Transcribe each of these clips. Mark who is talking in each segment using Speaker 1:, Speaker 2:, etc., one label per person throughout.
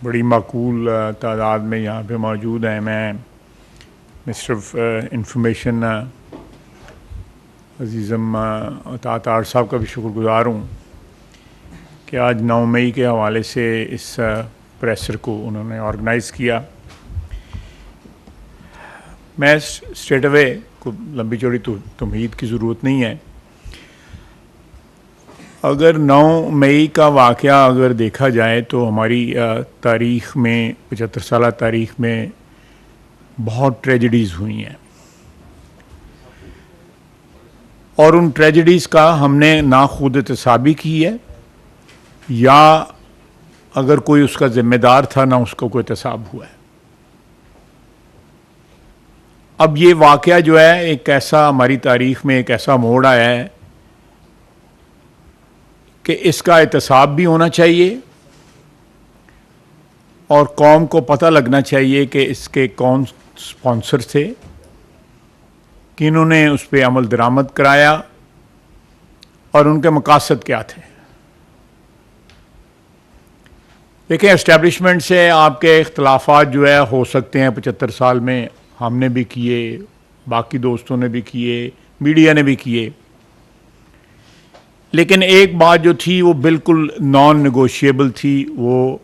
Speaker 1: बड़ी माकूल तादाद में यहाँ पे मौजूद हैं। मैं मिनिस्टर इंफॉर्मेशन अजीज़म अतातार साहब का भी शुक्रगुज़ार हूँ कि आज 9 मई के हवाले से इस प्रेसर को उन्होंने ऑर्गेनाइज़ किया। मैं स्ट्रेट अवे को लंबी चौड़ी तमहीद की ज़रूरत नहीं है। अगर 9 मई का वाक़या अगर देखा जाए तो हमारी तारीख़ में 75 साल तारीख़ में बहुत ट्रेजेडीज़ हुई हैं और उन ट्रेजेडीज़ का हमने ना खुद एहतसाबी की है या अगर कोई उसका ज़िम्मेदार था ना उसका कोई एहतसाब हुआ है। अब ये वाक़या जो है एक ऐसा हमारी तारीख़ में एक ऐसा मोड़ आया है कि इसका एहतसाब भी होना चाहिए और कौम को पता लगना चाहिए कि इसके कौन स्पॉन्सर थे, किन्होंने उस पर अमल दरामद कराया और उनके मकासद क्या थे। देखिए, एस्टेब्लिशमेंट से आपके इख्तलाफात जो है हो सकते हैं। 75 साल में हमने भी किए, बाकी दोस्तों ने भी किए, मीडिया ने भी किए, लेकिन एक बात जो थी वो बिल्कुल नॉन नेगोशिएबल थी। वो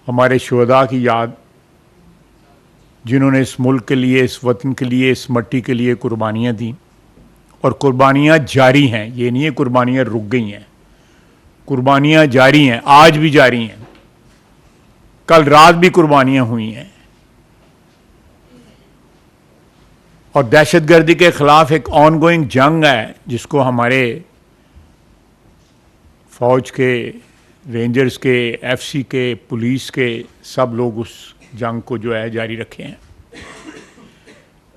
Speaker 1: हमारे शुहदा की याद, जिन्होंने इस मुल्क के लिए, इस वतन के लिए, इस मट्टी के लिए कुर्बानियाँ दी और कुर्बानियाँ जारी हैं। ये नहीं है कुर्बानियाँ रुक गई हैं, कुर्बानियाँ जारी हैं, आज भी जारी हैं, कल रात भी कुर्बानियाँ हुई हैं। और दहशतगर्दी के ख़िलाफ़ एक ऑनगोइंग जंग है जिसको हमारे फ़ौज के, रेंजर्स के, एफसी के, पुलिस के सब लोग उस जंग को जो है जारी रखे हैं।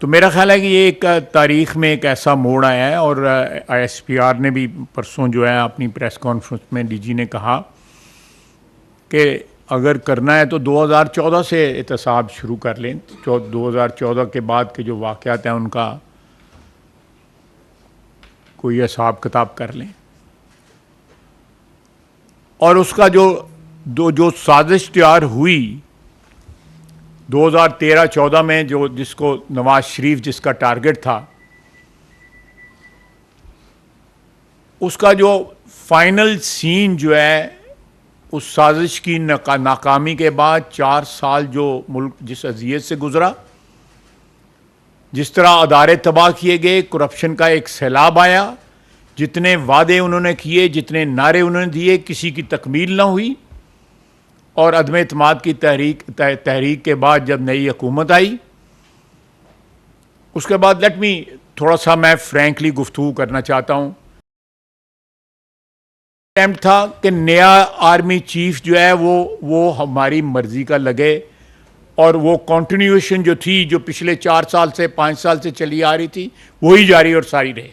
Speaker 1: तो मेरा ख़्याल है कि ये एक तारीख़ में एक ऐसा मोड़ आया है। और ISPR ने भी परसों जो है अपनी प्रेस कॉन्फ्रेंस में DG ने कहा कि अगर करना है तो 2014 से एहतसाब शुरू कर लें। 2014 के बाद के जो वाक़यात हैं उनका कोई हिसाब किताब कर लें और उसका जो साजिश तैयार हुई 2013-14 में, जो जिसको नवाज शरीफ जिसका टारगेट था, उसका जो फाइनल सीन जो है उस साजिश की नाकामी के बाद 4 साल जो मुल्क जिस अजियत से गुजरा, जिस तरह अदारे तबाह किए गए, करप्शन का एक सैलाब आया, जितने वादे उन्होंने किए, जितने नारे उन्होंने दिए, किसी की तकमील ना हुई। और अदम एतमाद की तहरीक के बाद जब नई हुकूमत आई, उसके बाद लेट मी थोड़ा सा मैं फ्रैंकली गुफ्तगू करना चाहता हूँ। अटेम्प्ट था कि नया आर्मी चीफ जो है वो हमारी मर्जी का लगे और वो कंटिन्यूएशन जो थी, जो पिछले 4 साल से 5 साल से चली आ रही थी, वही जारी और सारी रहे।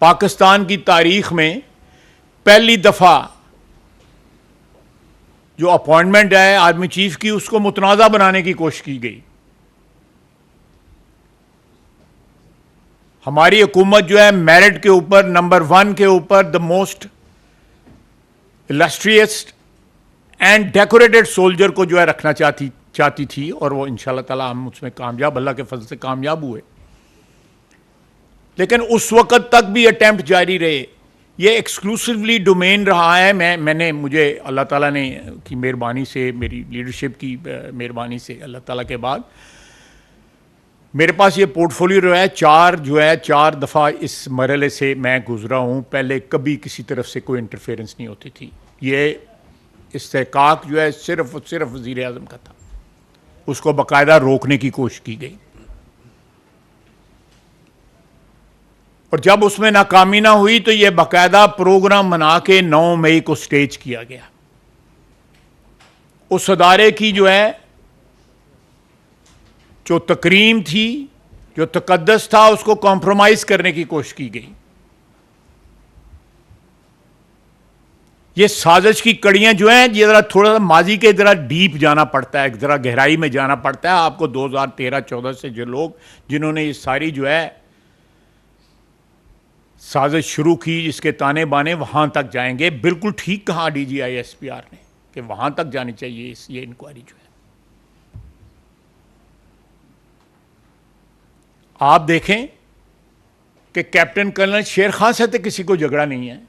Speaker 1: पाकिस्तान की तारीख में पहली दफ़ा जो अपॉइंटमेंट है आर्मी चीफ की, उसको मुतनाज़ा बनाने की कोशिश की गई। हमारी हुकूमत जो है मेरिट के ऊपर नंबर 1 के ऊपर the most illustrious and decorated soldier को जो है रखना चाहती थी और वो इंशाल्लाह ताला हम उसमें कामयाब, अल्लाह के फजल से कामयाब हुए। लेकिन उस वक़्त तक भी अटेम्प्ट जारी रहे। ये एक्सक्लूसिवली डोमेन रहा है। मुझे अल्लाह ताला ने की मेहरबानी से, मेरी लीडरशिप की मेहरबानी से, अल्लाह ताला के बाद मेरे पास ये पोर्टफोलियो जो है 4 दफ़ा इस मरहले से मैं गुज़रा हूँ। पहले कभी किसी तरफ से कोई इंटरफेरेंस नहीं होती थी। ये इस्तेहकाक जो है सिर्फ और सिर्फ वज़ीर आज़म का था, उसको बाकायदा रोकने की कोशिश की गई और जब उसमें नाकामी ना हुई तो ये बाकायदा प्रोग्राम बना के 9 मई को स्टेज किया गया। उस अदारे की जो है जो तकरीम थी, जो तकद्दस था, उसको कॉम्प्रोमाइज़ करने की कोशिश की गई। ये साजिश की कड़ियां जो हैं, ये ज़रा थोड़ा सा माजी के ज़रा डीप जाना पड़ता है, ज़रा गहराई में जाना पड़ता है आपको। 2013-14 से जो लोग जिन्होंने ये सारी जो है साजिश शुरू की, जिसके ताने बाने वहां तक जाएंगे। बिल्कुल ठीक कहा DGI-SPR ने कि वहां तक जानी चाहिए ये इंक्वायरी जो है। आप देखें कि कैप्टन कर्नल शेर खान से तो किसी को झगड़ा नहीं है।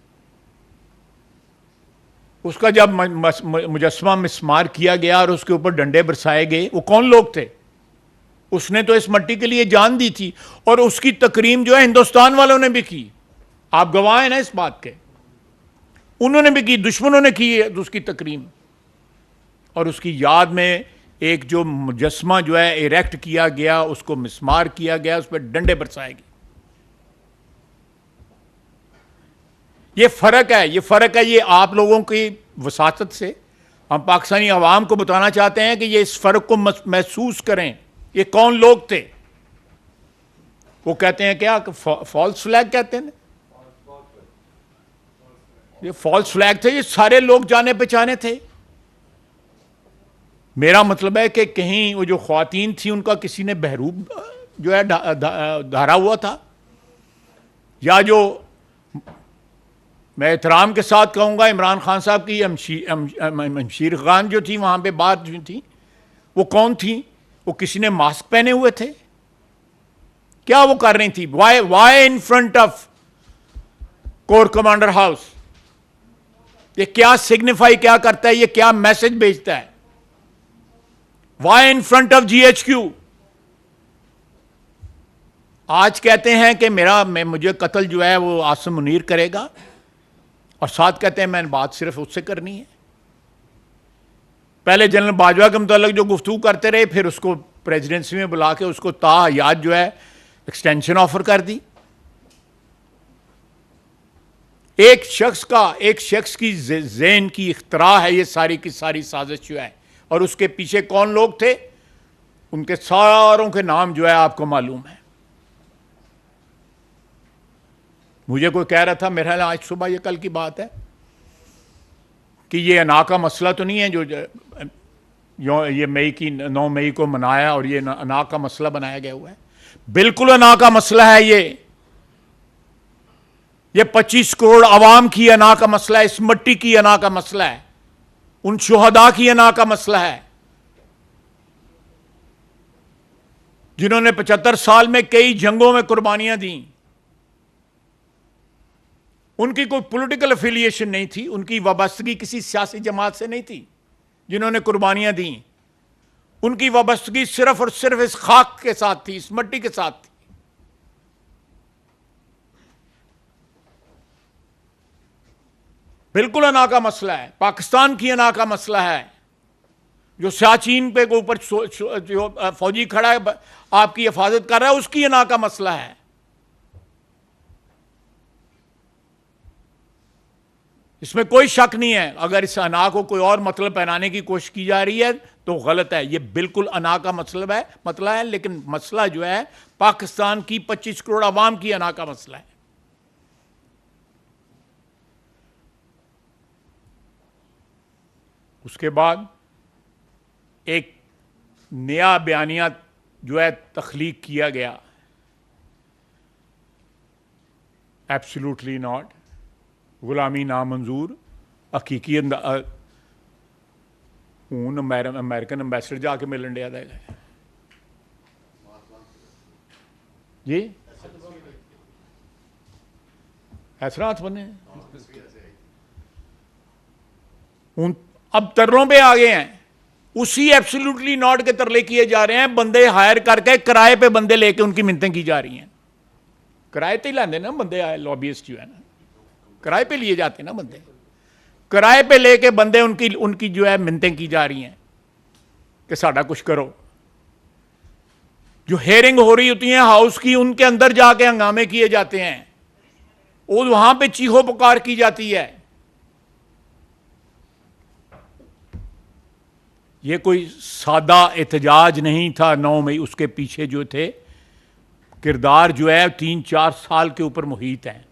Speaker 1: उसका जब मुजस्समा मिसमार किया गया और उसके ऊपर डंडे बरसाए गए, वो कौन लोग थे? उसने तो इस मट्टी के लिए जान दी थी, और उसकी तकरीम जो है हिंदुस्तान वालों ने भी की। आप गवाह हैं ना इस बात के। उन्होंने भी की, दुश्मनों ने की है उसकी तकरीम। और उसकी याद में एक जो मुजस्समा जो है इरेक्ट किया गया, उसको मिसमार किया गया, उस पर डंडे बरसाए गए। ये फ़र्क है, ये फ़र्क है। ये आप लोगों की वसातत से हम पाकिस्तानी अवाम को बताना चाहते हैं कि ये इस फ़र्क को महसूस करें। ये कौन लोग थे? वो कहते हैं क्या, फॉल्स फ्लैग कहते हैं। ये फॉल्स फ्लैग थे, ये सारे लोग जाने पहचाने थे। मेरा मतलब है कि कहीं वो जो ख्वातीन थी उनका किसी ने बहरूप जो है धारा हुआ था, या जो मैं एहतराम के साथ कहूँगा इमरान खान साहब की हमशीर खान जो थी वहाँ पे बात जो थी, वो कौन थी? वो किसी ने मास्क पहने हुए थे? क्या वो कर रही थी? Why in front of core commander house? ये क्या सिग्निफाई क्या करता है? ये क्या मैसेज भेजता है? Why in front of GHQ? आज कहते हैं कि मुझे कत्ल जो है वो आसिम मुनीर करेगा, और साथ कहते हैं मैंने बात सिर्फ उससे करनी है। पहले जनरल बाजवा के मुतालिक जो गुफ्तगू करते रहे, फिर उसको प्रेसिडेंसी में बुला के उसको ताहयात जो है एक्सटेंशन ऑफर कर दी। एक शख्स की ज़हन की इख्तरा है ये सारी की सारी साजिश जो है, और उसके पीछे कौन लोग थे, उनके सारों के नाम जो है आपको मालूम है। मुझे कोई कह रहा था, मेरा ख्याल आज सुबह, ये कल की बात है, कि ये अना का मसला तो नहीं है जो ये 9 मई को मनाया और ये अना का मसला बनाया गया हुआ है। बिल्कुल अना का मसला है ये 25 करोड़ आवाम की अना का मसला है, इस मट्टी की अना का मसला है, उन शुहदा की अना का मसला है जिन्होंने 75 साल में कई जंगों में कुर्बानियां दी। उनकी कोई पॉलिटिकल एफिलिएशन नहीं थी, उनकी वाबस्तगी किसी सियासी जमात से नहीं थी जिन्होंने कुर्बानियां दी। उनकी वाबस्तगी सिर्फ और सिर्फ इस खाक के साथ थी, इस मट्टी के साथ थी। बिल्कुल अना का मसला है, पाकिस्तान की अना का मसला है। जो सियाचिन पे ऊपर जो फौजी खड़ा है आपकी हिफाजत कर रहा है, उसकी अना का मसला है। इसमें कोई शक नहीं है। अगर इस अना को कोई और मतलब पहनाने की कोशिश की जा रही है तो गलत है। यह बिल्कुल अना का मतलब है, लेकिन मसला जो है पाकिस्तान की 25 करोड़ आवाम की अना का मसला है। उसके बाद एक नया बयानिया जो है तख्लीक किया गया, एब्सोल्युटली नॉट, गुलामी नामंजूर, हकीकी हूं अमेरिकन अंबैसडर जाके मिलन दिया था जी, ऐसरात बने अब तरलों पे आ गए हैं। उसी एब्सोल्युटली नॉट के तरले किए जा रहे हैं। बंदे हायर करके किराए पे बंदे लेके उनकी मिन्नतें की जा रही हैं। किराए पे ही लाते ना बंदे, आए लॉबीइस्ट जो है ना, किराए पे लिए जाते हैं ना बंदे। किराए पे लेके बंदे उनकी जो है मिन्नतें की जा रही हैं कि साडा कुछ करो। जो हेयरिंग हो रही होती है हाउस की, उनके अंदर जाके हंगामे किए जाते हैं, और वहां पे चीखो पुकार की जाती है। ये कोई सादा एहतजाज नहीं था 9 मई। उसके पीछे जो थे किरदार जो है 3-4 साल के ऊपर मुहित हैं।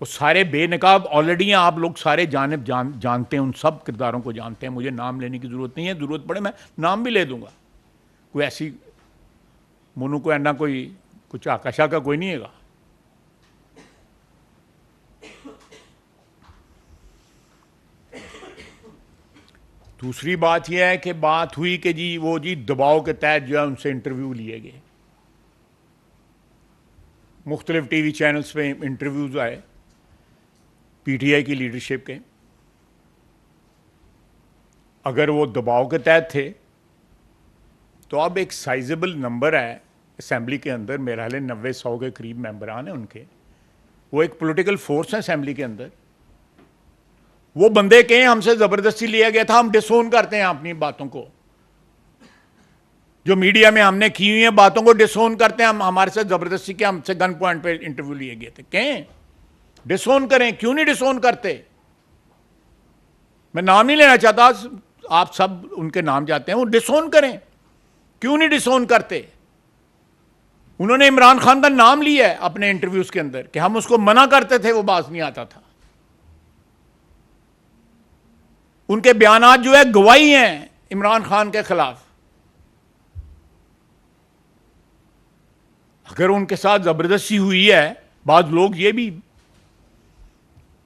Speaker 1: वो सारे बेनकाब ऑलरेडी आप लोग सारे जानते हैं, उन सब किरदारों को जानते हैं। मुझे नाम लेने की ज़रूरत नहीं है, ज़रूरत पड़े मैं नाम भी ले दूंगा। कोई ऐसी मुनू को एना कोई कुछ आकाशा का कोई नहीं है। दूसरी बात यह है कि बात हुई कि जी वो जी दबाव के तहत जो है उनसे इंटरव्यू लिए गए, मुख्तलिफ टीवी चैनल्स पे इंटरव्यूज आए पीटीआई की लीडरशिप के। अगर वो दबाव के तहत थे तो अब एक साइजेबल नंबर है असेंबली के अंदर, मेरा ख्याल 90-100 के करीब मेंबरान हैं उनके, वो एक पॉलिटिकल फोर्स है असेंबली के अंदर। वो बंदे कहें हमसे ज़बरदस्ती लिया गया था, हम डिसोन करते हैं अपनी बातों को, जो मीडिया में हमने की हुई है बातों को डिसोन करते हैं, हम हमारे साथ ज़बरदस्ती के हमसे गन पॉइंट पे इंटरव्यू लिए गए थे। कहें डिसोन करें, क्यों नहीं डिसोन करते? मैं नाम नहीं लेना चाहता, आप सब उनके नाम जाते हैं, वो डिसोन करें, क्यों नहीं डिसोन करते? उन्होंने इमरान खान का नाम लिया है अपने इंटरव्यूज के अंदर कि हम उसको मना करते थे, वो बात नहीं आता था। उनके बयानात जो है गवाही हैं इमरान खान के खिलाफ। अगर उनके साथ जबरदस्ती हुई है, बाद लोग ये भी,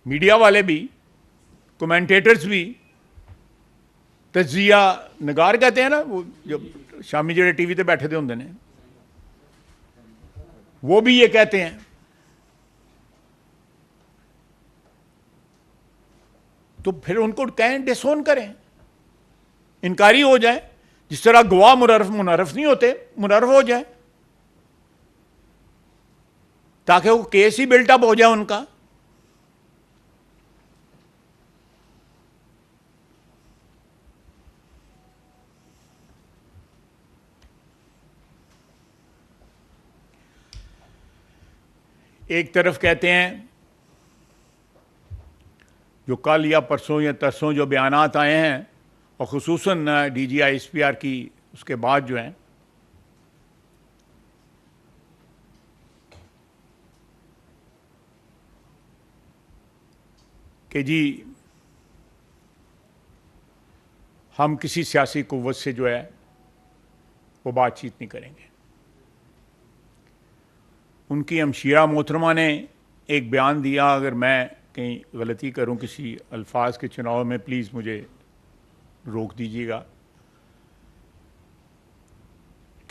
Speaker 1: मीडिया वाले भी, कमेंटेटर्स भी, तजिया नगार कहते हैं ना, वो जो शामी जेड़े टीवी पे बैठे थे होंगे ने, वो भी ये कहते हैं। तो फिर उनको कहें डिसोन करें, इनकारी हो जाए, जिस तरह गवाह मुनर्रफ नहीं होते, मुनर्रफ हो जाए, ताकि वो केस ही बिल्टअप हो जाए उनका। एक तरफ कहते हैं जो कल या परसों या तरसों जो बयानात आए हैं, और ख़ुसूसन DGI-SPR की उसके बाद जो हैं, कि जी हम किसी सियासी कुव्वत से जो है वो बातचीत नहीं करेंगे। उनकी हमशीरा मोहतरमा ने एक बयान दिया, अगर मैं कहीं गलती करूं किसी अल्फाज के चुनाव में प्लीज़ मुझे रोक दीजिएगा,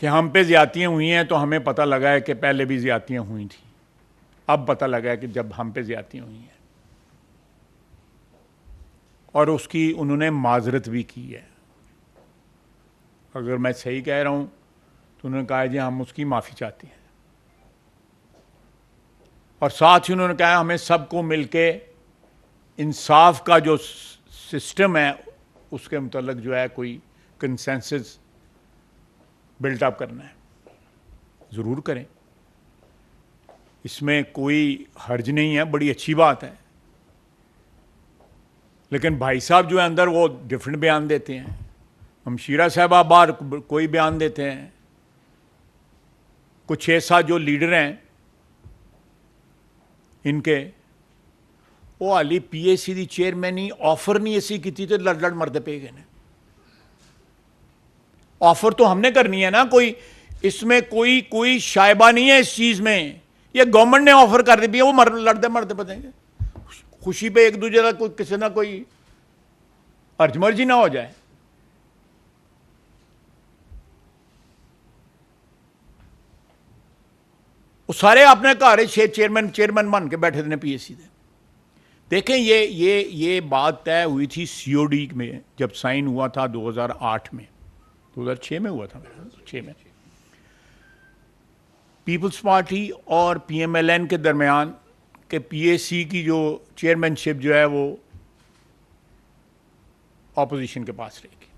Speaker 1: कि हम पे ज़्यादतियाँ हुई हैं तो हमें पता लगा है कि पहले भी ज़्यादतियाँ हुई थी, अब पता लगा है कि जब हम पे ज़्यादतियाँ हुई हैं, और उसकी उन्होंने माजरत भी की है। अगर मैं सही कह रहा हूँ तो उन्होंने कहा जी हम उसकी माफ़ी चाहते हैं, और साथ ही उन्होंने कहा हमें सबको मिलके इंसाफ का जो सिस्टम है उसके मुतल्लिक जो है कोई कंसेंसस बिल्टअप करना है। ज़रूर करें, इसमें कोई हर्ज नहीं है, बड़ी अच्छी बात है। लेकिन भाई साहब जो है अंदर वो डिफरेंट बयान देते हैं, हमशीरा साहब बाहर कोई बयान देते हैं, कुछ 6-7 जो लीडर हैं इनके, वो हाली PAC दी चेयरमैन ही ऑफर नहीं ऐसी की थी तो लड़ मरते पे गए। ऑफर तो हमने करनी है ना, कोई इसमें कोई शायबा नहीं है इस चीज में, ये गवर्नमेंट ने ऑफर कर दी, वो लड़ते मरते पतेंगे, खुशी पे एक दूसरे का कोई किसी ना कोई अर्जमर्जी ना हो जाए। वो सारे अपने घर चेयरमैन बन के बैठे थे PAC दे। देखें ये बात तय हुई थी COD में, जब साइन हुआ था 2008 में, 2006 में हुआ था मेरा, 6 में, पीपल्स पार्टी और PMLN के दरमियान के PAC की जो चेयरमैनशिप जो है वो ऑपोजिशन के पास रहेगी।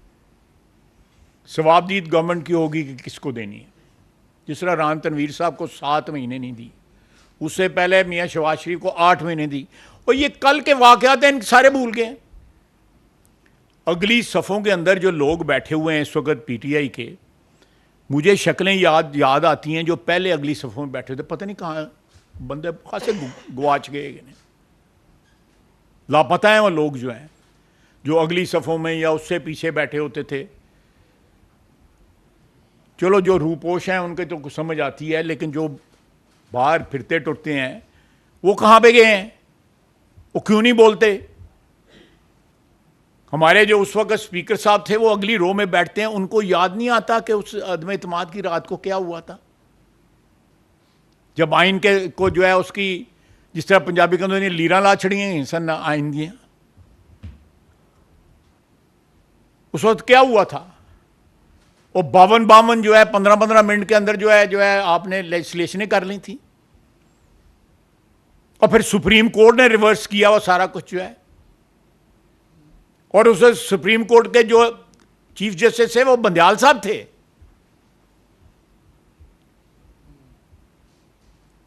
Speaker 1: सवाबदीद गवर्नमेंट की होगी कि किसको देनी है। जिस तरह रान तनवीर साहब को 7 महीने नहीं दी, उससे पहले मियाँ शहबाज शरीफ को 8 महीने दी, और ये कल के वाक़यात हैं सारे भूल गए। अगली सफ़ों के अंदर जो लोग बैठे हुए हैं इस वक्त PTI के, मुझे शक्लें याद आती हैं जो पहले अगली सफ़ों में बैठे थे, पता नहीं कहाँ बंदे खासे गुआच गए, लापता हैं वो लोग जो हैं, जो अगली सफ़ों में या उससे पीछे बैठे होते थे। चलो जो रूपोश हैं उनके तो कुछ समझ आती है, लेकिन जो बाहर फिरते टुरते हैं वो कहाँ पे गए हैं, वो क्यों नहीं बोलते? हमारे जो उस वक्त स्पीकर साहब थे वो अगली रो में बैठते हैं, उनको याद नहीं आता कि उस अदम इत्मीनाद की रात को क्या हुआ था, जब आइन के को जो है उसकी, जिस तरह पंजाबी कहते हैं लीरा ला छड़ियां हिंसन आइन दियाँ, उस वक्त क्या हुआ था। वो 52 जो है 15-15 मिनट के अंदर जो है आपने लेजिस्लेशनें कर ली थी, और फिर सुप्रीम कोर्ट ने रिवर्स किया वो सारा कुछ जो है। और उस सुप्रीम कोर्ट के जो चीफ जस्टिस है वो बंदयाल साहब थे।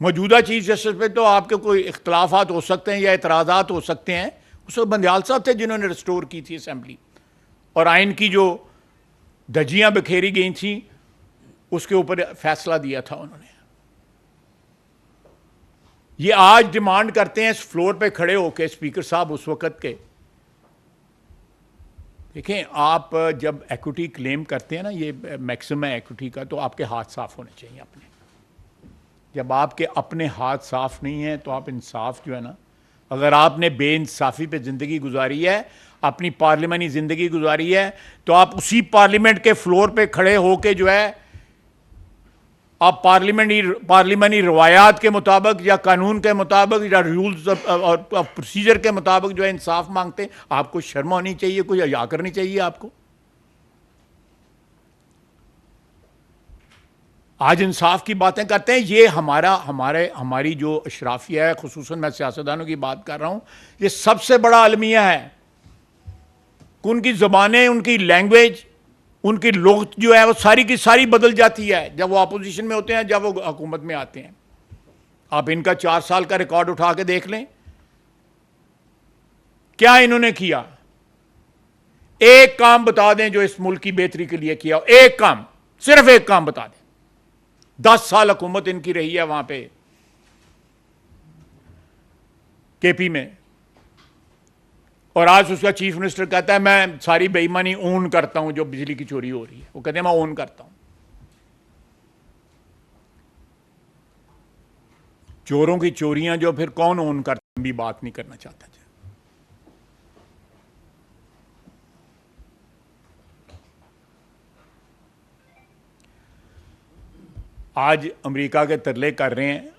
Speaker 1: मौजूदा चीफ जस्टिस पे तो आपके कोई इख्तलाफात हो सकते हैं या एतराज़ात हो सकते हैं, उस वक्त बंदयाल साहब थे जिन्होंने रिस्टोर की थी असेंबली, और आइन की जो धज्जियां बिखेरी गई थी उसके ऊपर फैसला दिया था उन्होंने। ये आज डिमांड करते हैं इस फ्लोर पे खड़े होकर स्पीकर साहब उस वक्त के। देखें, आप जब इक्विटी क्लेम करते हैं ना, ये मैक्सिमम इक्विटी का, तो आपके हाथ साफ होने चाहिए अपने। जब आपके अपने हाथ साफ नहीं है तो आप इंसाफ जो है ना, अगर आपने बेइंसाफ़ी पे ज़िंदगी गुजारी है, अपनी पार्लियामानी ज़िंदगी गुजारी है, तो आप उसी पार्लियामेंट के फ्लोर पे खड़े होके जो है आप पार्लियामानी रवायात के मुताबिक या कानून के मुताबिक या रूल्स और प्रोसीजर के मुताबिक जो है इंसाफ मांगते हैं। आपको शर्म होनी चाहिए, कोई हया करनी चाहिए आपको। आज इंसाफ की बातें करते हैं, ये हमारी जो अशराफिया है, खुसूसन मैं सियासतदानों की बात कर रहा हूं, ये सबसे बड़ा अलमिया है। उनकी ज़बानें, उनकी लैंग्वेज, उनकी लुग़त जो है वो सारी की सारी बदल जाती है जब वो अपोजिशन में होते हैं, जब वो हुकूमत में आते हैं। आप इनका 4 साल का रिकॉर्ड उठा के देख लें, क्या इन्होंने किया। एक काम बता दें जो इस मुल्क की बेहतरी के लिए किया, एक काम, सिर्फ एक काम बता दें। 10 साल हुकूमत इनकी रही है वहां पे केपी में, और आज उसका चीफ मिनिस्टर कहता है मैं सारी बेईमानी ओन करता हूं, जो बिजली की चोरी हो रही है वो कहते हैं मैं ओन करता हूं। चोरों की चोरियां जो फिर कौन ओन करता, भी बात नहीं करना चाहता। आज अमेरिका के तरले कर रहे हैं,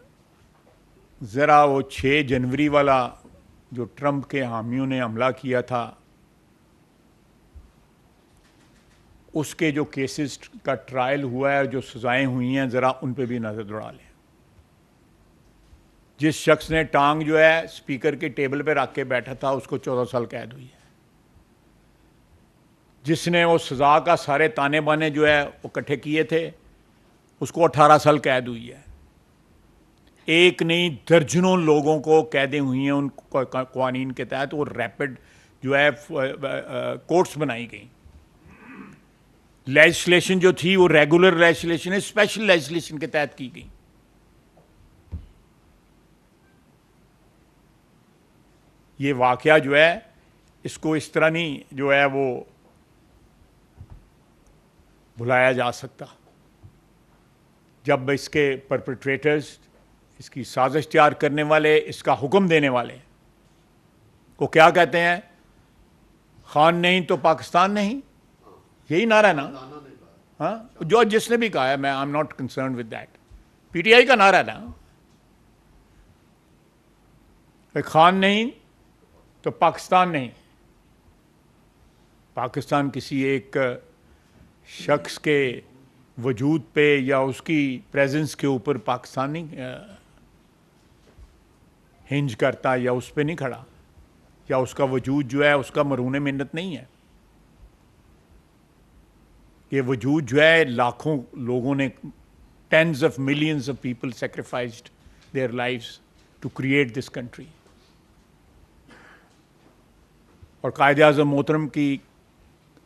Speaker 1: ज़रा वो 6 जनवरी वाला जो ट्रंप के हामियों ने हमला किया था, उसके जो केसेस का ट्रायल हुआ है और जो सज़ाएं हुई हैं, ज़रा उन पे भी नज़र दौड़ा लें। जिस शख्स ने टांग जो है स्पीकर के टेबल पे रख के बैठा था, उसको 14 साल कैद हुई है। जिसने वो सज़ा का सारे ताने बाने जो है वो इकट्ठे किए थे, उसको 18 साल कैद हुई है। एक नहीं दर्जनों लोगों को कैदें हुई हैं उन कानून के तहत। वो रैपिड जो है कोर्ट्स बनाई गई। लेजिस्लेशन जो थी वो रेगुलर लेजिस्लेशन है, स्पेशल लेजिस्लेशन के तहत की गई। ये वाकया जो है इसको इस तरह नहीं जो है वो भुलाया जा सकता। जब इसके परपेट्रेटर्स, इसकी साजिश तैयार करने वाले, इसका हुक्म देने वाले को क्या कहते हैं, खान नहीं तो पाकिस्तान नहीं, यही नारा है ना। हाँ, जो जिसने भी कहा है, मैं I am not concern with that, PTI का नारा है ना। खान नहीं तो पाकिस्तान नहीं। पाकिस्तान किसी एक शख्स के वजूद पे या उसकी प्रेजेंस के ऊपर पाकिस्तान नहीं हिंज करता, या उस पर नहीं खड़ा, या उसका वजूद जो है उसका मरून मिन्नत नहीं है। ये वजूद जो है लाखों लोगों ने, tens of millions of people sacrificed their lives to create this country. और कायदे आज़म मोहतरम की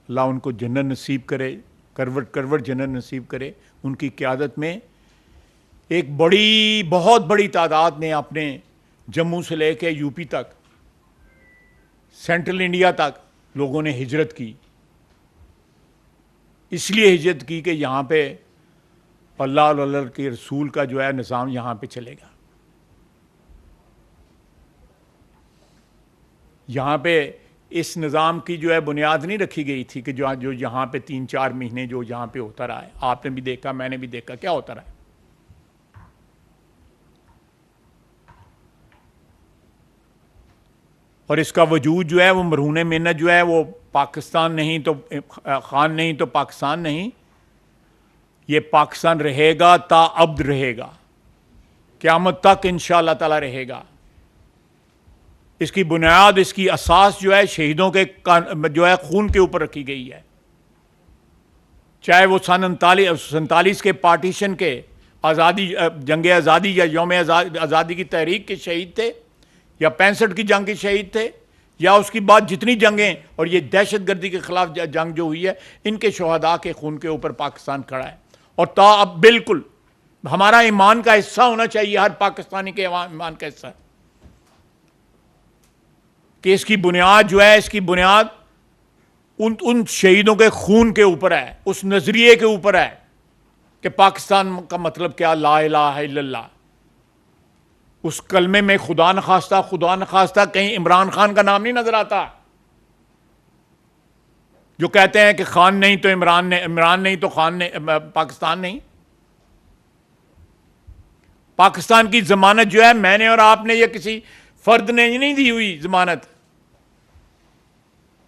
Speaker 1: अल्लाह उनको जन्नत नसीब करे, करवट जन्नत नसीब करे। उनकी क़यादत में एक बहुत बड़ी तादाद ने अपने जम्मू से लेकर यूपी तक, सेंट्रल इंडिया तक लोगों ने हिजरत की। इसलिए हिजरत की कि यहाँ पे अल्लाह और अल्लाह के रसूल का जो है निज़ाम यहाँ पे चलेगा। यहाँ पे इस निज़ाम की जो है बुनियाद नहीं रखी गई थी कि जो यहाँ पे 3-4 महीने जो यहाँ पे होता रहा है, आपने भी देखा, मैंने भी देखा, क्या होता रहा है। और इसका वजूद जो है वो मरहून मिन्नत जो है वो पाकिस्तान नहीं तो खान नहीं तो पाकिस्तान नहीं, ये पाकिस्तान रहेगा, ताअब्द रहेगा, क़यामत तक इंशाअल्लाह ताला रहेगा। इसकी बुनियाद, इसकी असास जो है शहीदों के जो है खून के ऊपर रखी गई है। चाहे वो सन 47 के पार्टीशन के आज़ादी, जंग आज़ादी या यौम आज़ादी की तहरीक के शहीद थे, या 65 की जंग के शहीद थे, या उसकी बाद जितनी जंगें और ये दहशत गर्दी के ख़िलाफ़ जंग जो हुई है, इनके शहदा के खून के ऊपर पाकिस्तान खड़ा है। और अब बिल्कुल हमारा ईमान का हिस्सा होना चाहिए, हर पाकिस्तानी के ईमान का हिस्सा, कि इसकी बुनियाद जो है, इसकी बुनियाद उन शहीदों के खून के ऊपर है, उस नज़रिए के ऊपर है कि पाकिस्तान का मतलब क्या, ला इलाहा इल्लल्लाह। उस कलमे में खुदा न खास्ता कहीं इमरान खान का नाम नहीं नजर आता। जो कहते हैं कि खान नहीं तो इमरान नहीं तो खान ने पाकिस्तान नहीं। पाकिस्तान की जमानत जो है मैंने और आपने, ये किसी फर्द ने नहीं दी हुई जमानत।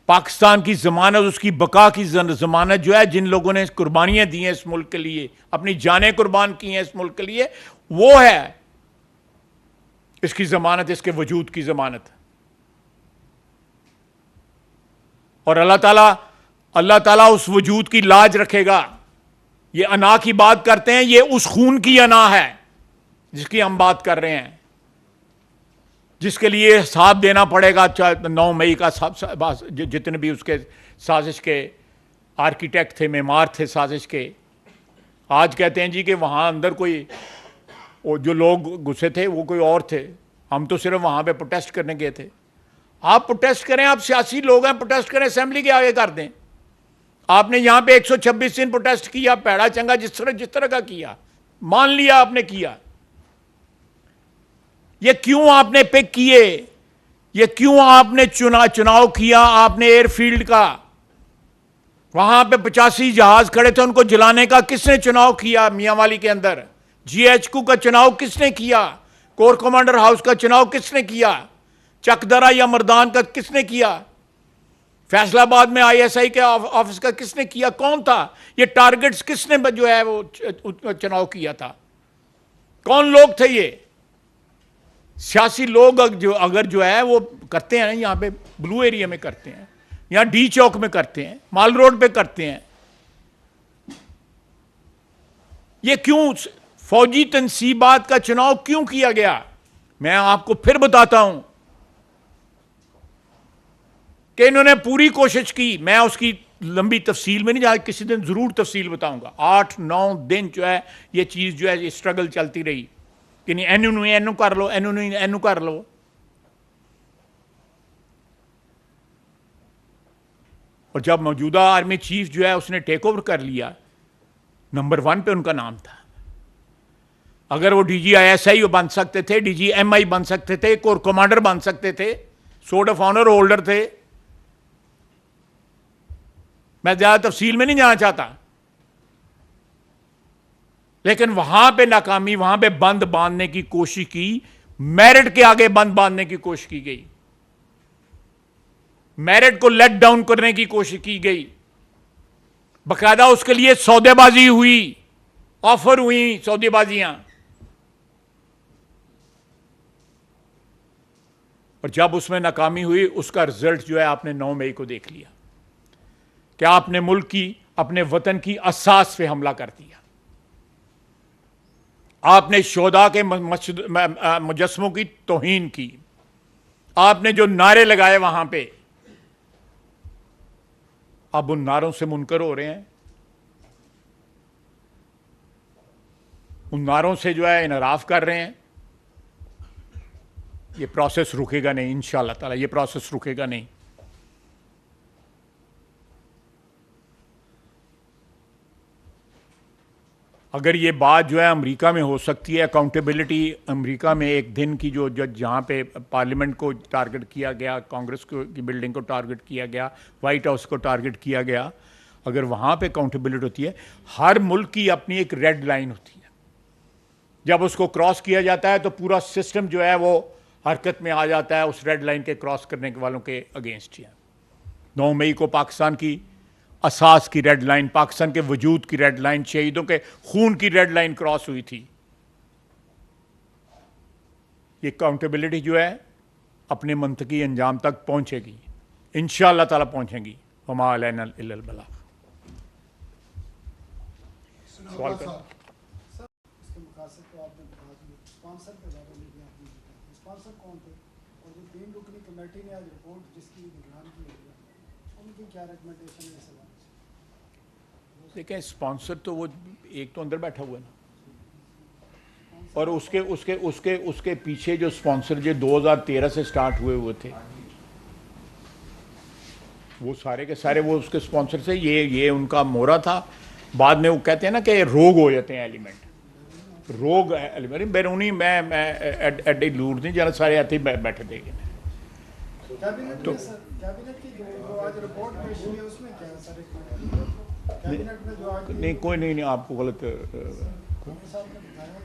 Speaker 1: पाकिस्तान की जमानत, उसकी बका की जमानत जो है, जिन लोगों ने कुर्बानियां दी हैं इस मुल्क के लिए, अपनी जानें कुर्बान की हैं इस मुल्क के लिए, वो है इसकी जमानत, इसके वजूद की जमानत। और अल्लाह ताला उस वजूद की लाज रखेगा। ये अना की बात करते हैं, ये उस खून की अना है जिसकी हम बात कर रहे हैं, जिसके लिए हिसाब देना पड़ेगा। 9 मई का जितने भी उसके साजिश के आर्किटेक्ट थे, मेमार थे साजिश के, आज कहते हैं जी कि वहाँ अंदर कोई, वो जो लोग घुसे थे वो कोई और थे, हम तो सिर्फ वहाँ पे प्रोटेस्ट करने गए थे। आप प्रोटेस्ट करें, आप सियासी लोग हैं, प्रोटेस्ट करें, असेंबली के आगे कर दें। आपने यहाँ पे 126 दिन प्रोटेस्ट किया, पैड़ा चंगा जिस तरह का किया, मान लिया आपने किया। ये क्यों आपने पिक किए, ये क्यों आपने चुनाव किया आपने एयरफील्ड का? वहां पे 85 जहाज खड़े थे, उनको जलाने का किसने चुनाव किया? मियांवाली के अंदर GHQ का चुनाव किसने किया? कोर कमांडर हाउस का चुनाव किसने किया? चकदरा या मर्दान का किसने किया? फैसलाबाद में ISI के ऑफिस का किसने किया? कौन था? ये टारगेट्स किसने जो है वो चुनाव किया था? कौन लोग थे ये? सियासी लोग अगर जो है वो करते हैं, यहाँ पे ब्लू एरिया में करते हैं, यहाँ D चौक में करते हैं, माल रोड पे करते हैं, ये क्यों? फौजी तनसीबात का चुनाव क्यों किया गया? मैं आपको फिर बताता हूं कि इन्होंने पूरी कोशिश की। मैं उसकी लंबी तफसील में नहीं जा, किसी दिन जरूर तफसील बताऊंगा। 8-9 दिन जो है ये चीज जो है ये स्ट्रगल चलती रही कि नहीं, एनू कर लो, एनू कर लो। और जब मौजूदा आर्मी चीफ जो है उसने टेक ओवर कर लिया, नंबर 1 पे उनका नाम था। अगर वो DG ISI बन सकते थे, DG MI बन सकते थे, कोर कमांडर बन सकते थे, सोर्ड ऑफ ऑनर होल्डर थे। मैं ज्यादा तफसील में नहीं जाना चाहता, लेकिन वहां पे नाकामी, वहां पे बंद बांधने की कोशिश की, मेरिट के आगे बंद बांधने की कोशिश की गई, मेरिट को लेट डाउन करने की कोशिश की गई। बकायदा उसके लिए सौदेबाजी हुई, ऑफर हुई सौदेबाजियां। और जब उसमें नाकामी हुई, उसका रिजल्ट जो है आपने 9 मई को देख लिया कि आपने मुल्क की, अपने वतन की असास पे हमला कर दिया। आपने शोदा के मुजस्मों की तौहीन की। आपने जो नारे लगाए वहां पे, अब उन नारों से मुनकर हो रहे हैं, उन नारों से जो है इनराफ कर रहे हैं। ये प्रोसेस रुकेगा नहीं, इंशाअल्लाह ताला ये प्रोसेस रुकेगा नहीं। अगर ये बात जो है अमेरिका में हो सकती है, अकाउंटेबिलिटी अमेरिका में एक दिन की जो जहाँ पे पार्लियामेंट को टारगेट किया गया, कांग्रेस को की बिल्डिंग को टारगेट किया गया, वाइट हाउस को टारगेट किया गया, अगर वहाँ पे अकाउंटेबिलिटी होती है, हर मुल्क की अपनी एक रेड लाइन होती है। जब उसको क्रॉस किया जाता है तो पूरा सिस्टम जो है वो हरकत में आ जाता है, उस रेड लाइन के क्रॉस करने के वालों के अगेंस्ट ही है। 9 मई को पाकिस्तान की असास की रेड लाइन, पाकिस्तान के वजूद की रेड लाइन, शहीदों के खून की रेड लाइन क्रॉस हुई थी। ये अकाउंटेबिलिटी जो है अपने मंतकी अंजाम तक पहुंचेगी, इंशाअल्लाह ताला पहुंचेगी। वमा अलैना इल्लल बलाग। सवाल कर।
Speaker 2: इसके मकासद तो आपने बता दिए, स्पॉन्सर के बारे में भी आपने बताया, स्पॉन्सर कौन थे और जो 3 रुकनी कमेटी ने आज रिपोर्ट जिसकी निगरानी की है उनकी क्या रिकमेंडेशन है इस हवाले से?
Speaker 1: देखें, स्पॉन्सर तो वो एक तो अंदर बैठा हुआ है ना, और उसके उसके उसके उसके पीछे जो स्पॉन्सर जो 2013 से स्टार्ट हुए थे, वो सारे के सारे वो उसके स्पॉन्सर से, ये उनका मोहरा था। बाद में वो कहते हैं ना कि रोग हो जाते हैं एलिमेंट, रोग एलिमेंट बैरूनी मैं एडे लूट नहीं जाना, सारे ऐसे ही बैठे थे।
Speaker 2: कैबिनेट में सर, कैबिनेट की जो आज रिपोर्ट पेश हुई है उसमें क्या है सर? कैबिनेट में जो आज
Speaker 1: नहीं, कोई नहीं आपको गलत
Speaker 2: साहब ने बताया कि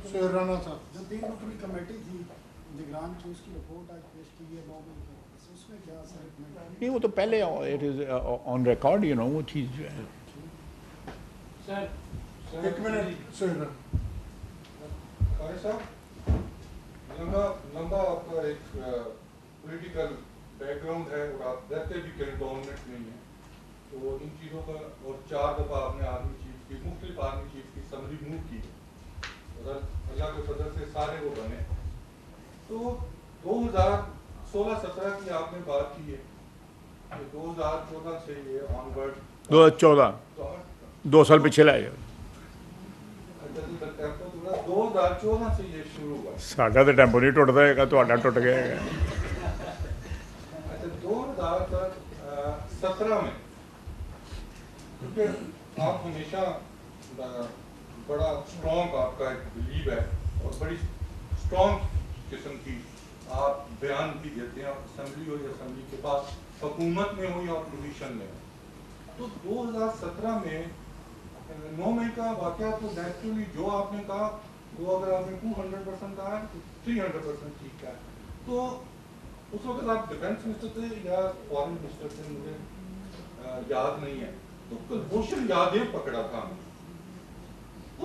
Speaker 2: जो 3 रुकनी कमेटी थी निगरान की, उसकी रिपोर्ट आज पेश की है 9 मई को, उसमें क्या सर रिकमेंडेशन?
Speaker 1: नहीं, वो तो पहले it is on record, you know, वो चीज़ जो है।
Speaker 2: सर एक मिनट सर,
Speaker 3: लंबा आपका एक पॉलिटिकल बैकग्राउंड है और आप रहते भी कैंटोनमेंट में हैं, तो इन चीज़ों का, और 4 दफ़ा आपने आर्मी चीफ की, मुख्तलिफ आर्मी चीफ की समरी मूव की और अल्लाह के फजल से सारे वो बने। तो 2016-17 की आपने बात की है, 2014 से ये ऑनवर्ड
Speaker 1: 2014 2 साल पिछले लाए
Speaker 3: 2014 से ये शुरू हुआ।
Speaker 1: साडा तो टेंपो नहीं टुटता है, ਤੁਹਾਡਾ टुट गया है।
Speaker 3: अच्छा, 2017 में, क्योंकि आप हमेशा बड़ा स्ट्रॉन्ग आपका एक बिलीव है और बड़ी स्ट्रॉन्ग किस्म की आप बयान भी देते हैं, असेंबली हो या असेंबली के पास, हुकूमत में हो या अपोजिशन में हो। तो 2017 में 9 मई का वाकया तो नेचुरली जो आपने कहा वो अगर आपने 200% कहा है तो 300% ठीक है। तो उस वक्त आप डिफेंस मिनिस्टर थे या फॉरेन मिनिस्टर थे, मुझे याद नहीं है। तो कुलभूषण यादव पकड़ा था,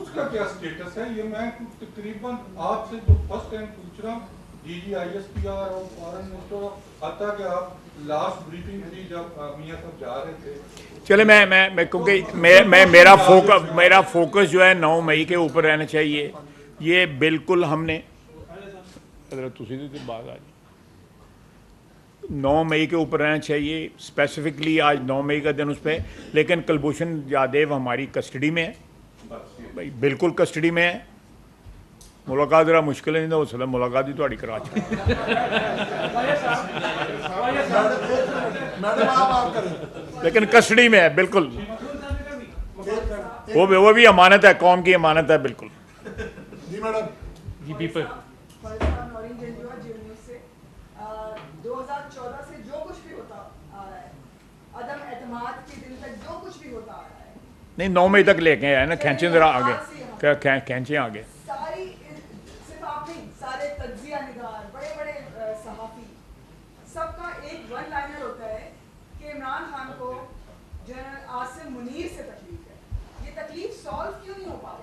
Speaker 3: उसका क्या स्टेटस है? ये मैं तकरीबन आपसे जो फर्स्ट टाइम पूछ रहा हूँ, DGISPR और फॉरेन मिनिस्टर, हत्ता कि आप लास्ट ब्रीफिंग थी जब मियां साहब जा रहे थे।
Speaker 1: चले मैं क्योंकि मेरा फोकस जो है 9 मई के ऊपर रहना चाहिए। ये बिल्कुल हमने बात आज 9 मई के ऊपर रहना चाहिए, स्पेसिफिकली आज 9 मई का दिन उस पर। लेकिन कुलभूषण यादव हमारी कस्टडी में है, भाई बिल्कुल कस्टडी में है। मुलाकात जरा मुश्किल नहीं हो सकता, मुलाकात ही थोड़ी करा लेकिन कस्टडी में है बिल्कुल। वो भी अमानत है, कौम की अमानत है बिल्कुल।
Speaker 2: जी मैडम।
Speaker 1: जी पीपल
Speaker 4: 2014 से जो कुछ भी होता आ रहा है, अदम एतमाद के दिन तक जो कुछ भी होता आ रहा है,
Speaker 1: नहीं 9 मई तक लेके आए ना, खींचे जरा आगे, खींचे आगे।
Speaker 4: सारी सिर्फ आप नहीं, सारे तज्जिया निगार, बड़े बड़े सहाफी, सबका एक वन लाइनर होता है कि इमरान खान को जनरल आसिम मुनीर से तकलीफ है। ये तकलीफ सॉल्व क्यों नहीं हो पा रही?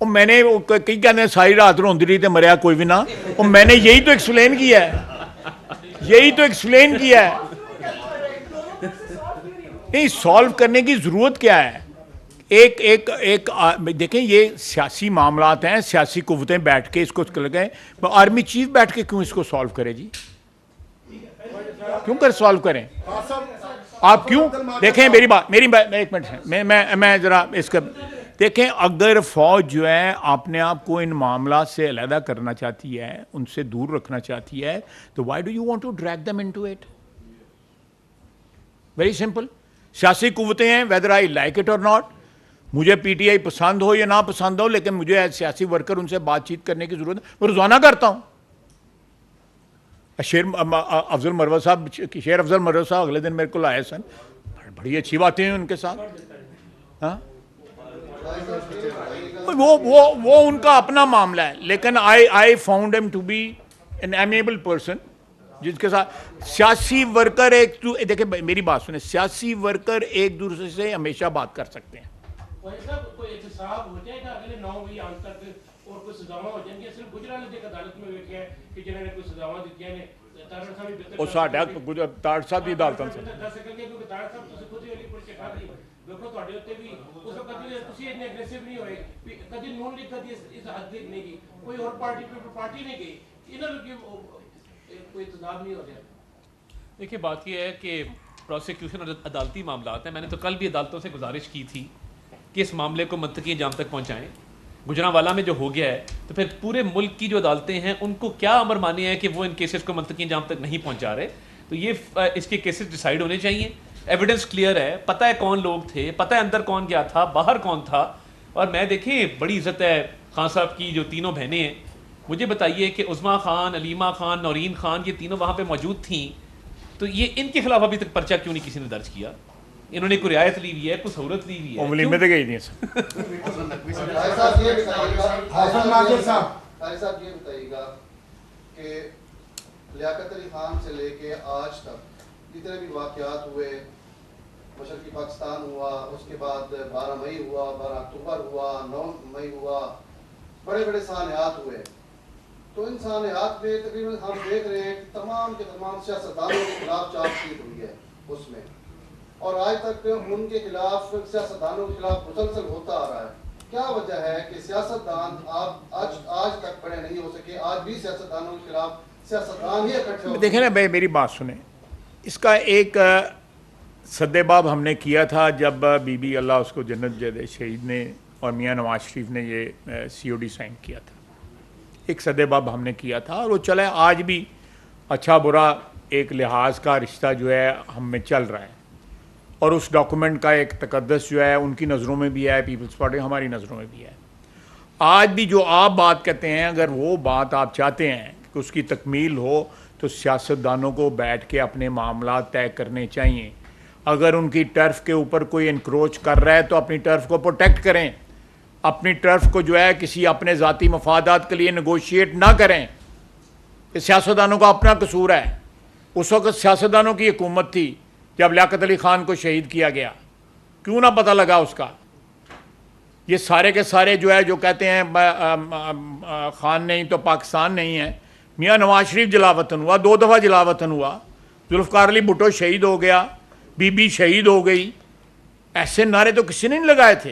Speaker 1: मैंने कई कहते सारी रात रोंदी रही तो मरिया कोई भी ना, और मैंने यही तो एक्सप्लेन किया है, यही तो एक्सप्लेन किया है। नहीं, सॉल्व करने की ज़रूरत क्या है? देखें, ये सियासी मामलात हैं, सियासी कुव्वतें बैठ के इसको कर गए, आर्मी चीफ बैठ के क्यों इसको सॉल्व करे जी? क्यों कर सॉल्व करें आप? क्यों? देखें मेरी बात एक मिनट है, मैं ज़रा इसका देखें। अगर फ़ौज जो है अपने आप को इन मामला से अलहदा करना चाहती है, उनसे दूर रखना चाहती है, तो why do you want to drag them into it? Very simple. सियासी कुव्वतें हैं, वेदर आई लाइक इट और नॉट, मुझे पीटीआई पसंद हो या ना पसंद हो, लेकिन मुझे एज सियासी वर्कर उनसे बातचीत करने की ज़रूरत है, मैं रोज़ाना करता हूँ। अफजल मरवा साहब, शेर अफजल मरवा साहब अगले दिन मेरे को आए सन, बड़ी अच्छी बातें हैं उनके साथ। हाँ, वो उनका अपना मामला है, लेकिन I found him to be an amiable person, जिसके साथ सियासी वर्कर देखिए मेरी बात सुने, सियासी वर्कर एक दूसरे से हमेशा बात कर सकते हैं।
Speaker 5: कोई एहतसाब हो जाएगा अगले 9 मई आज तक और कोई सजावां हो जाएंगी? सिर्फ गुजरात ने अदालत में वेखे है कि जिन्होंने कोई सजावां दी हैं ने तारड़ साहब भी बेहतर
Speaker 1: ਉਹ ਸਾਡਾ ਤਾੜ ਸਾਹਿਬ ਦੀ ਅਦਾਲਤਾਂ ਸੇ
Speaker 5: ਦੱਸ ਸਕਣਗੇ ਕਿ ਤਾਰੜ ਸਾਹਿਬ ਤੁਸੀਂ ਖੁਦ ਹੀ ਅਲੀਪੁਰ ਚ ਖਾਦੀ ਦੇਖੋ ਤੁਹਾਡੇ ਉੱਤੇ ਵੀ ਉਸ ਵਕਤ ਕਦੀ ਤੁਸੀਂ ਇੰਨੇ ਐਗਰੈਸਿਵ ਨਹੀਂ ਹੋਏ ਵੀ ਕਦੀ ਨੂਨ ਲੀਗ ਕਦੀ ਇਸ ਹੱਦ ਤੱਕ ਨਹੀਂ ਗਈ, ਕੋਈ ਹੋਰ ਪਾर्टी नहीं गई, ਇਹਨਾਂ ਨੂੰ कोई इंतजाम नहीं हो रहा।
Speaker 6: देखिए बात यह है कि प्रोसिक्यूशन और अदालती मामलात हैं। मैंने तो कल भी अदालतों से गुजारिश की थी कि इस मामले को मंतकी अंजाम तक पहुँचाएँ। गुजरांवाला में जो हो गया है तो फिर पूरे मुल्क की जो अदालतें हैं उनको क्या अमर माने हैं कि वो इन केसेस को मंतकी अंजाम तक नहीं पहुँचा रहे। तो ये इसके केसेस डिसाइड होने चाहिए, एविडेंस क्लियर है, पता है कौन लोग थे, पता है अंदर कौन गया था, बाहर कौन था। और मैं देखिए बड़ी इज्जत है खान साहब की, जो तीनों बहनें हैं, मुझे बताइए कि उज़मा खान, अलीमा खान, नौरीन खान, ये तीनों वहाँ पे मौजूद थीं, तो ये इनके खिलाफ अभी तक पर्चा क्यों नहीं किसी ने दर्ज किया? इन्होंने कोई रियायत ली हुई है, कुछ सहूलत ली हुई है,
Speaker 1: वलीमे तो गई नहीं
Speaker 7: साहब ये बताइएगा कि लियाकत अली खान से लेके आज तक जितने भी वाक़यात हुए, मशरक़ी पाकिस्तान हुआ, उसके बाद 12 मई हुआ, 12 अक्टूबर हुआ, 9 मई हुआ, बड़े बड़े सानियात हुए, तो इन सानियात में तकरीबन हम देख रहे हैं कि तमाम के तमाम सियासतदानों के खिलाफ चार्जशीट हुई है उसमें, और आज तक उनके खिलाफ सियासतदानों के खिलाफ मुसलसल होता आ रहा है। क्या वजह है कि सियासतदान आप आज तक बड़े नहीं हो सके? आज भी सियासतदानों के खिलाफ सियासतदान ही इकट्ठे हो।
Speaker 1: देखें ना भाई, मेरी बात सुने, इसका एक सद्देबाब हमने किया था जब बीबी अल्लाह उसको जन्नत दे दे शहीद ने और मियाँ नवाज शरीफ ने ये COD साइन किया था। एक सद्देबाब हमने किया था और वो चला है। आज भी अच्छा बुरा एक लिहाज का रिश्ता जो है हम में चल रहा है, और उस डॉक्यूमेंट का एक तकद्दस जो है उनकी नज़रों में भी है, पीपल्स पार्टी हमारी नज़रों में भी है। आज भी जो आप बात कहते हैं, अगर वो बात आप चाहते हैं कि उसकी तकमील हो तो सियासतदानों को बैठ के अपने मामला तय करने चाहिए। अगर उनकी टर्फ के ऊपर कोई इंक्रोच कर रहा है तो अपनी टर्फ को प्रोटेक्ट करें, अपनी टर्फ को जो है किसी अपने ज़ाती मफादात के लिए नेगोशिएट ना करें। ये सियासतदानों का अपना कसूर है। उस वक्त सियासतदानों की हुकूमत थी जब लियाकत अली खान को शहीद किया गया, क्यों ना पता लगा उसका? ये सारे के सारे जो है जो कहते हैं खान नहीं तो पाकिस्तान नहीं है। मियाँ नवाज शरीफ जलावतन हुआ, 2 दफ़ा जलावतन हुआ, जुल्फ़िकार अली भुट्टो शहीद हो गया, बीबी शहीद हो गई। ऐसे नारे तो किसी ने नहीं लगाए थे।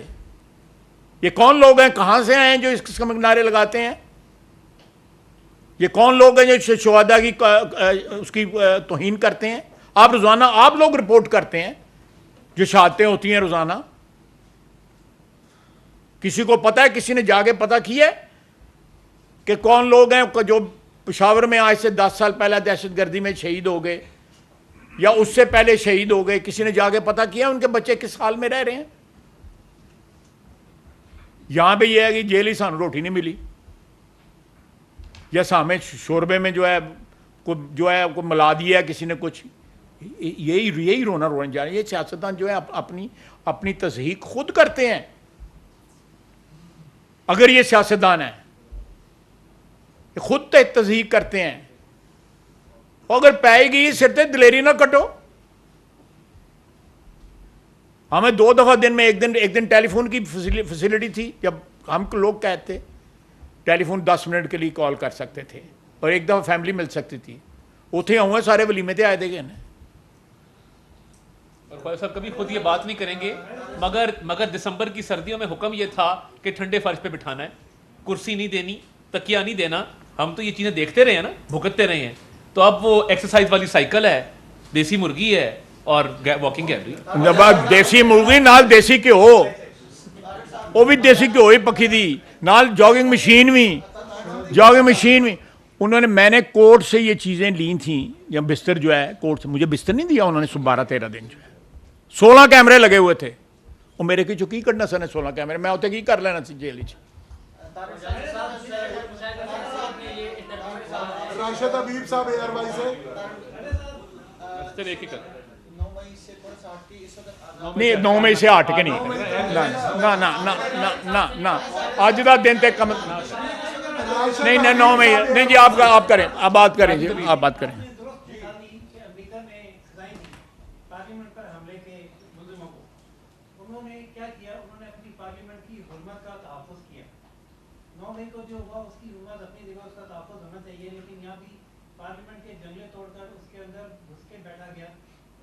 Speaker 1: ये कौन लोग हैं, कहाँ से आए हैं जो इस किस्म के नारे लगाते हैं? ये कौन लोग हैं जो शुहदा की उसकी तौहीन करते हैं? आप रोज़ाना आप लोग रिपोर्ट करते हैं जो शहादतें होती हैं रोज़ाना। किसी को पता है, किसी ने जाके पता किया है कि कौन लोग हैं जो पेशावर में आज से 10 साल पहले दहशतगर्दी में शहीद हो गए या उससे पहले शहीद हो गए? किसी ने जाके पता किया उनके बच्चे किस हाल में रह रहे हैं? यहाँ पे ये है कि जेल ही सानू रोटी नहीं मिली, या सामने शोरबे में जो है को मिला दिया किसी ने कुछ। यही रोना जा रहा है। ये सियासतदान जो है अपनी तस्हीक खुद करते हैं। अगर ये सियासतदान है, ये खुद तस्हीक करते हैं। अगर पाएगी सिर ते दिलेरी ना कटो। हमें 2 दफ़ा दिन में एक दिन टेलीफोन की फैसिलिटी थी, जब हम लोग कहते टेलीफोन 10 मिनट के लिए कॉल कर सकते थे और एक दफ़ा फैमिली मिल सकती थी। उथे आऊँ सारे वलीमे ते आए थे गए।
Speaker 6: और ख्वाजा साहब कभी खुद ये बात नहीं करेंगे, मगर दिसंबर की सर्दियों में हुक्म ये था कि ठंडे फर्श पे बिठाना है, कुर्सी नहीं देनी, तकिया नहीं देना। हम तो ये चीज़ें देखते रहे हैं ना, भुगतते रहे हैं। तो अब वो एक्सरसाइज वाली साइकिल है, देसी मुर्गी है और वॉकिंग गैलरी।
Speaker 1: देसी मुर्गी नाल देसी घ्यो, वो भी देसी घ्यो ही पक्की थी, नाल जॉगिंग मशीन भी। मैंने कोर्ट से ये चीज़ें ली थी। जब बिस्तर जो है कोर्ट से, मुझे बिस्तर नहीं दिया उन्होंने 12-13 दिन जो है 16 कैमरे लगे हुए थे। ਉਹ ਮੇਰੇ ਕੀ ਚੁੱਕੀ ਕੱਢਣਾ ਸਨੇ 16 ਕੈਮਰੇ, ਮੈਂ ਉੱਥੇ ਕੀ ਕਰ ਲੈਣਾ ਸੀ ਜੇਲ੍ਹ 'ਚ।
Speaker 2: राशिद हबीब साहब एयरवाई से
Speaker 6: चलिए एक ही कर
Speaker 1: नहीं 9 मई से हट के नहीं, ना ना ना ना ना ना ना अज का दिन तक कम नहीं नहीं 9 मई नहीं जी, आप करें, आप बात करें जी, आप बात करें।
Speaker 8: अमेरिका में सजाएं दी पार्लियामेंट पर हमले के मुलजिमों को, उन्होंने क्या किया, उन्होंने अपनी पार्लियामेंट की हुर्मत का तहफ़्फ़ुज़ किया। 9 मई को जो हुआ उसकी हुर्मत अपनी जगह, उसका तहफ़्फ़ुज़ होना चाहिए, लेकिन यहाँ भी पार्लियामेंट के जंगले तोड़कर उसके अंदर घुस के बैठा गया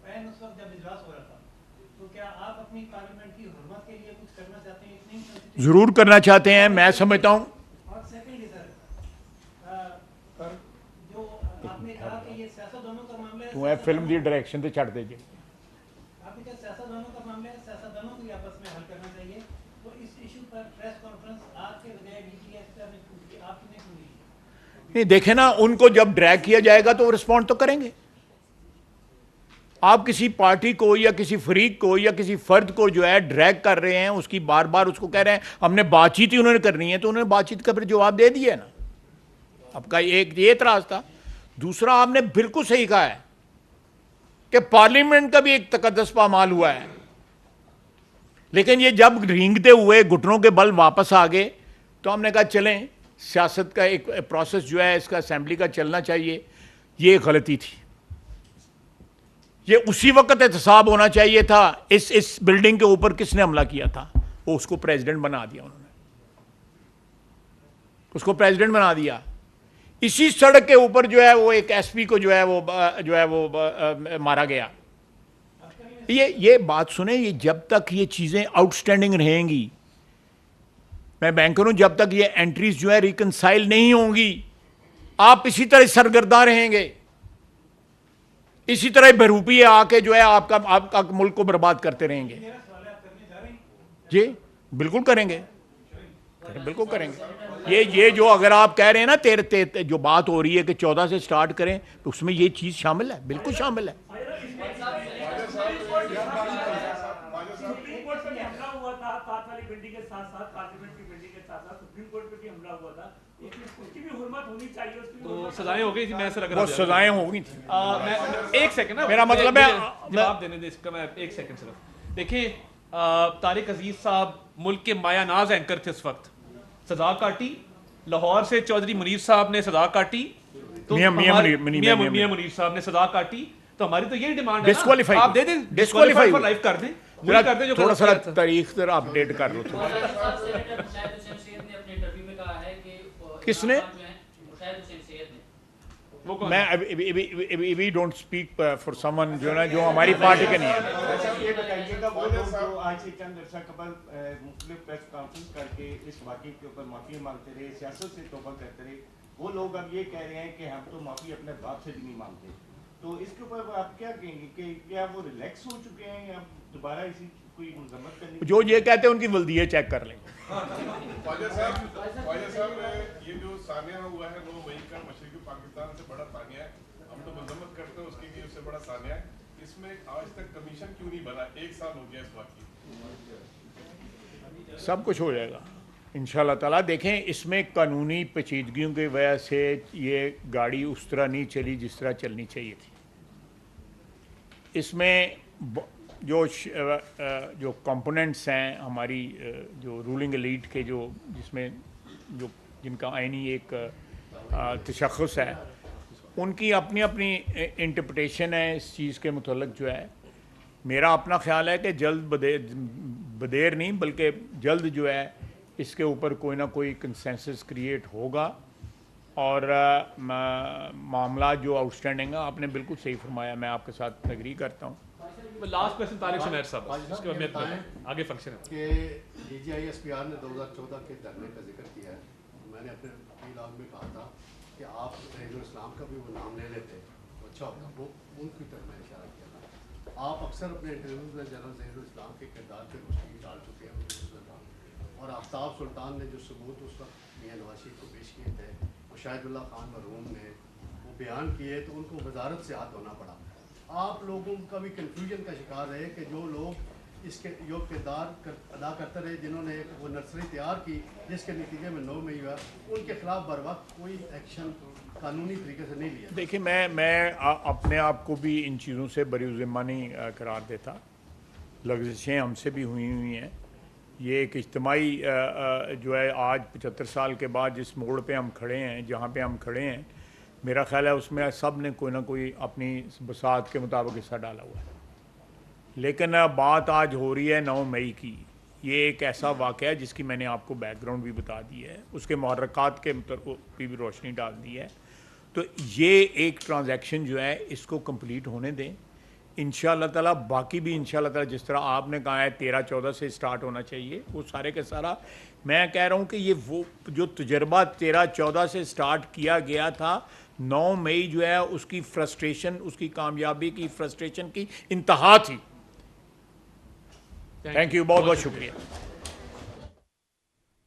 Speaker 8: एंड उस वक्त जब इजलास हो रहा था। तो क्या आप अपनी पार्लियामेंट की हुर्मत के लिए कुछ करना चाहते हैं? इतनी
Speaker 1: ज़रूर करना चाहते हैं, मैं समझता हूँ।
Speaker 8: और सेकंडली सर, जो आपने कहा कि ये सियासतदानों का मामला है,
Speaker 1: तू है फिल्म की डायरेक्शन से छड़ दे जी।
Speaker 8: आपने कहा सियासतदानों का मामला है, सियासतदानों को ही आपस में हल करना चाहिए। तो इस इशू पर प्रेस कॉन्फ्रेंस आपके बजाय DTS ने की, आपने क्यों ली?
Speaker 1: नहीं देखे ना, उनको जब ड्रैग किया जाएगा तो वो रिस्पॉन्ड तो करेंगे। आप किसी पार्टी को या किसी फरीक को या किसी फर्द को जो है ड्रैग कर रहे हैं, उसकी बार बार उसको कह रहे हैं हमने बातचीत ही उन्होंने करनी है, तो उन्होंने बातचीत का फिर जवाब दे दिया ना। आपका एक ये एतराज था। दूसरा, आपने बिल्कुल सही कहा है कि पार्लियामेंट का भी एक तकद्दस पामाल हुआ है, लेकिन ये जब रेंगते हुए घुटनों के बल वापस आ गए तो हमने कहा चलें, सियासत का एक प्रोसेस जो है इसका असेंबली का चलना चाहिए। ये गलती थी, ये उसी वक्त एहतसाब होना चाहिए था। इस बिल्डिंग के ऊपर किसने हमला किया था, वो उसको प्रेसिडेंट बना दिया उन्होंने, उसको प्रेसिडेंट बना दिया। इसी सड़क के ऊपर जो है वो एक SP को जो है वो मारा गया। ये बात सुने, ये जब तक ये चीज़ें आउटस्टैंडिंग रहेंगी, मैं बैंकर हूं, जब तक ये एंट्रीज जो है रिकनसाइल नहीं होंगी, आप इसी तरह सरगर्दा रहेंगे, इसी तरह बहरूपी आके जो है आपका मुल्क को बर्बाद करते रहेंगे। जी बिल्कुल करेंगे, बिल्कुल करेंगे। ये जो अगर आप कह रहे हैं ना तेरे जो बात हो रही है कि 14 से स्टार्ट करें, तो उसमें ये चीज़ शामिल है, बिल्कुल शामिल है।
Speaker 9: सुप्रीम कोर्ट पे भी हमला हुआ था, साथ वाली बिल्डिंग के साथ साथ पार्लियामेंट की बिल्डिंग के साथ साथ सुप्रीम कोर्ट पे भी हमला हुआ था। उसकी भी हुर्मत होनी चाहिए, उसकी भी
Speaker 6: तो सजाएं हो गई थी। मैं सर
Speaker 1: वो सजाएं हो गई थी।
Speaker 6: मैं एक सेकंड ना,
Speaker 1: मेरा मतलब है
Speaker 6: जवाब देने दे इसका, मैं एक सेकंड सिर्फ। देखिए, तारिक अजीज साहब मुल्क के मायानाज एंकर थे उस वक्त, सजा काटी। लाहौर से चौधरी मुनीर साहब ने सजा काटी, तो मियां मुनीर साहब ने सजा काटी। तो हमारी तो यही डिमांड है ना, आप दे दें, डिस्क्वालीफाई फॉर लाइफ कर दें,
Speaker 1: थोड़ा सा तारीख जरा अपडेट कर लो थोड़ा। किसने? मैं we don't speak for someone जो ना जो हमारी पार्टी के नहीं है।
Speaker 10: ये बताइएगा, वो लोग जो आज से चंद अर्सा कबल मुख्तलिफ प्रेस कॉन्फ्रेंस करके इस वाक़े के ऊपर माफ़ी मांगते रहे, सियासत से तौबा करते रहे, वो लोग अब ये कह रहे हैं कि हम तो माफ़ी अपने बाप से भी नहीं मांगते। तो इसके ऊपर आप क्या कहेंगे कि क्या वो रिलैक्स हो चुके हैं या दोबारा इसी कोई मजम्मत करनी?
Speaker 1: जो ये कहते हैं उनकी वल्दियत चेक कर लें।
Speaker 11: ख्वाजा साहब, ये जो सानिया हुआ है 9 मई का, मशरक़ी पाकिस्तान से बड़ा सानिया है, हम तो मजम्मत करते हैं उसकी कि उससे बड़ा सानिया है। इसमें आज तक कमीशन क्यों नहीं बना? 1 साल हो गया इस वाक़े।
Speaker 1: सब कुछ हो जाएगा इंशाअल्लाह ताला। देखें, इसमें कानूनी पेचीदगियों की वजह से ये गाड़ी उस तरह नहीं चली जिस तरह चलनी चाहिए थी। इसमें जो कंपोनेंट्स हैं हमारी जो रूलिंग एलीट के जिसमें जिनका आईनी एक तशख़्ख़ुस है, उनकी अपनी अपनी इंटरप्रिटेशन है इस चीज़ के मुतल्लिक़। जो है मेरा अपना ख्याल है कि जल्द बदेर नहीं बल्कि जल्द जो है इसके ऊपर कोई ना कोई कंसेंसस क्रिएट होगा और मामला जो आउटस्टैंडिंग है, आपने बिल्कुल सही फरमाया, मैं आपके साथ एग्री करता हूँ।
Speaker 6: लास्ट क्वेश्चन तारिक सुमैर साहब, उसके बाद मैं आगे फंक्शन है
Speaker 12: कि DGI-SPR ने 2014 के धरने का जिक्र किया है। मैंने अपने व्लॉग में कहा था कि आप ज़हीरुल इस्लाम का भी वो नाम ले लेते तो अच्छा होता, वो उनकी तरफ मैंने इशारा किया था। आप अक्सर अपने इंटरव्यूज़ में जनरल ज़हीरुल इस्लाम के किरदार पर रोशनी डाल चुके हैं, और आफ्ताब सुल्तान ने जो सबूत उस वक्त मियां नवाज शरीफ को पेश किए थे, वो शाहिदुल्लाह खान मरहूम ने वो बयान किए, तो उनको वजारत से हाथ धोना पड़ा। आप लोगों का भी कन्फ्यूजन का शिकार है कि जो लोग इसके योग अदा करते रहे, जिन्होंने वो नर्सरी तैयार की जिसके नतीजे में 9 मई हुआ, उनके खिलाफ बर वक्त कोई एक्शन कानूनी तरीके से नहीं लिया।
Speaker 1: देखिए, मैं अपने आप को भी इन चीज़ों से बरी ज़िम्मानी करार देता। लफ्ज़िशें हमसे भी हुई हैं। ये एक इज्तिमाई जो है आज 75 साल के बाद जिस मोड़ पे हम खड़े हैं, जहाँ पे हम खड़े हैं, मेरा ख्याल है उसमें सब ने कोई ना कोई अपनी बसात के मुताबिक हिस्सा डाला हुआ है। लेकिन बात आज हो रही है 9 मई की। ये एक ऐसा वाक़या है जिसकी मैंने आपको बैकग्राउंड भी बता दी है, उसके मुहर्रकात के पे भी रोशनी डाल दी है। तो ये एक ट्रांजैक्शन जो है इसको कंप्लीट होने दें, इंशाअल्लाह ताला। बाकी भी इंशाअल्लाह ताला जिस तरह आपने कहा है 13-14 से स्टार्ट होना चाहिए, वो सारे के सारा मैं कह रहा हूँ कि ये वो जो तजर्बा 13-14 से स्टार्ट किया गया था, 9 मई जो है उसकी फ्रस्ट्रेशन, उसकी कामयाबी की फ्रस्ट्रेशन की इंतहा थी। थैंक यू, बहुत बहुत शुक्रिया।